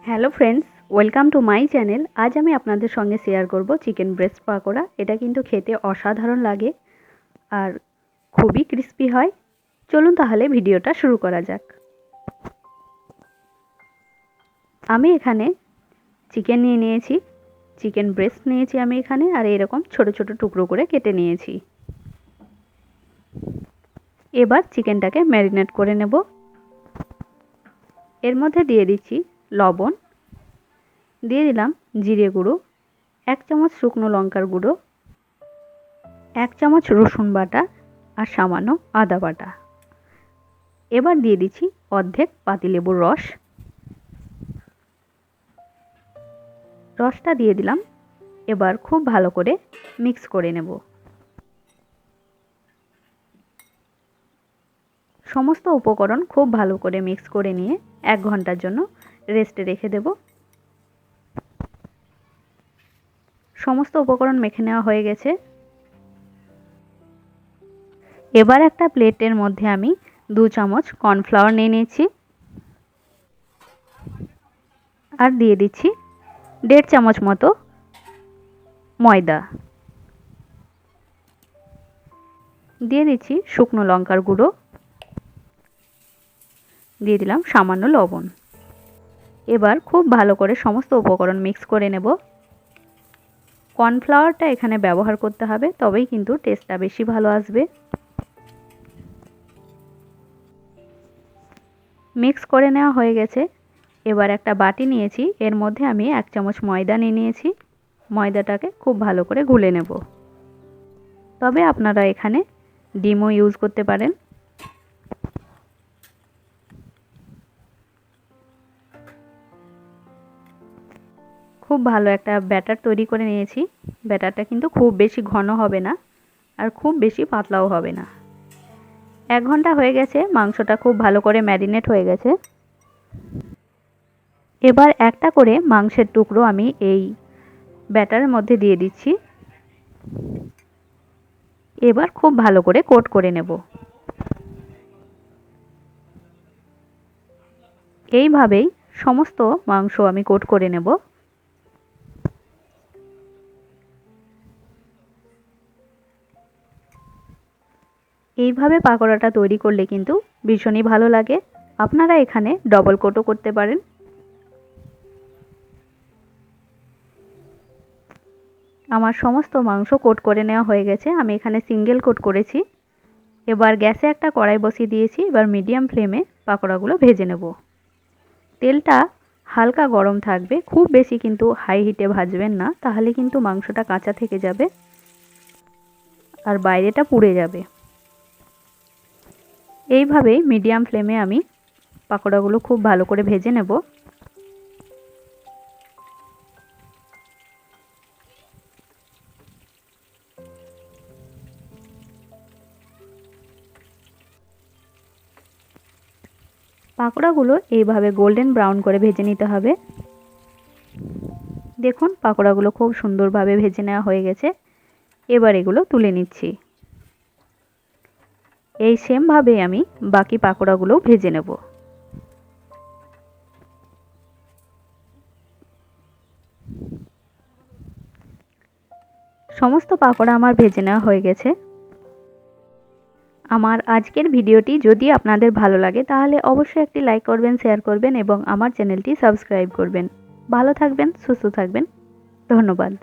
Hello friends, welcome to my channel. আজ আমি আপনাদের সঙ্গে শেয়ার করব চিকেন ব্রেস্ট পাকোড়া। এটা কিন্তু খেতে অসাধারণ লাগে আর খুবই ক্রিস্পি হয়। চলুন তাহলে ভিডিওটা শুরু করা যাক। আমি এখানে চিকেন নিয়ে নিয়েছি, চিকেন ব্রেস্ট নিয়েছি আমি এখানে, আর এরকম ছোট ছোট টুকরো করে কেটে নিয়েছি। এবার চিকেনটাকে ম্যারিনেট করে নেব। এর মধ্যে দিয়ে দিচ্ছি লবণ, দিয়ে দিলাম জিরে গুঁড়ো, 1 চামচ শুকনো লঙ্কার গুঁড়ো, 1 চামচ রসুন বাটা আর সামান্য আদা বাটা। এবার দিয়ে দিচ্ছি অর্ধেক পাতিলেবুর রস। রসটা দিয়ে দিলাম। এবার খুব ভালো করে মিক্স করে নেব। সমস্ত উপকরণ খুব ভালো করে মিক্স করে নিয়ে 1 ঘন্টার জন্য রেস্টে রেখে দেব। সমস্ত উপকরণ মেখে নেওয়া হয়ে গেছে। এবার একটা প্লেটের মধ্যে আমি 2 চামচ কর্নফ্লাওয়ার নিয়ে নিয়েছি আর দিয়ে দিচ্ছি 1.5 চামচ মতো ময়দা। দিয়ে দিচ্ছি শুকনো লঙ্কার গুঁড়ো, দিয়ে দিলাম সামান্য লবণ। এবার খুব ভালো করে সমস্ত উপকরণ মিক্স করে নেব। কর্নফ্লাওয়ারটা এখানে ব্যবহার করতে হবে, তবেই কিন্তু টেস্টটা বেশি ভালো আসবে। মিক্স করে নেওয়া হয়ে গেছে। এবার একটা বাটি নিয়েছি, এর মধ্যে আমি 1 চামচ ময়দা নিয়ে নিয়েছি। ময়দাটাকে খুব ভালো করে গুলে নেব। তবে আপনারা এখানে ডিমও ইউজ করতে পারেন। খুব ভালো একটা ব্যাটার তৈরি করে নিয়েছি। ব্যাটারটা কিন্তু খুব বেশি ঘন হবে না আর খুব বেশি পাতলাও হবে না। 1 ঘন্টা হয়ে গেছে, মাংসটা খুব ভালো করে ম্যারিনেট হয়ে গেছে। এবার একটা করে মাংসের টুকরো আমি এই ব্যাটারের মধ্যে দিয়ে দিচ্ছি। এবার খুব ভালো করে কোট করে নেব। এইভাবেই সমস্ত মাংস আমি কোট করে নেব। এইভাবে পাকোড়াটা তৈরি করলে কিন্তু ভীষণই ভালো লাগে। আপনারা এখানে ডবল কোটও করতে পারেন। আমার সমস্ত মাংস কোট করে নেওয়া হয়ে গেছে। আমি এখানে সিঙ্গেল কোট করেছি। এবার গ্যাসে একটা কড়াই বসিয়ে দিয়েছি। এবার মিডিয়াম ফ্লেমে পাকোড়াগুলো ভেজে নেব। তেলটা হালকা গরম থাকবে, খুব বেশি কিন্তু হাই হিটে ভাজবেন না, তাহলে কিন্তু মাংসটা কাঁচা থেকে যাবে আর বাইরেটা পুড়ে যাবে। এইভাবেই মিডিয়াম ফ্লেমে আমি পাকোড়াগুলো খুব ভালো করে ভেজে নেব। পাকোড়াগুলো এইভাবে গোল্ডেন ব্রাউন করে ভেজে নিতে হবে। দেখুন পাকোড়াগুলো খুব সুন্দরভাবে ভেজে নেওয়া হয়ে গেছে। এবার এগুলো তুলে নিচ্ছি। এই সেমভাবে আমি বাকি পাকোড়াগুলো ভেজে নেব। সমস্ত পাকোড়া আমার ভেজে নেওয়া হয়ে গেছে। আমার আজকের ভিডিওটি যদি আপনাদের ভালো লাগে তাহলে অবশ্যই একটি লাইক করবেন, শেয়ার করবেন এবং আমার চ্যানেলটি সাবস্ক্রাইব করবেন। ভালো থাকবেন, সুস্থ থাকবেন। ধন্যবাদ।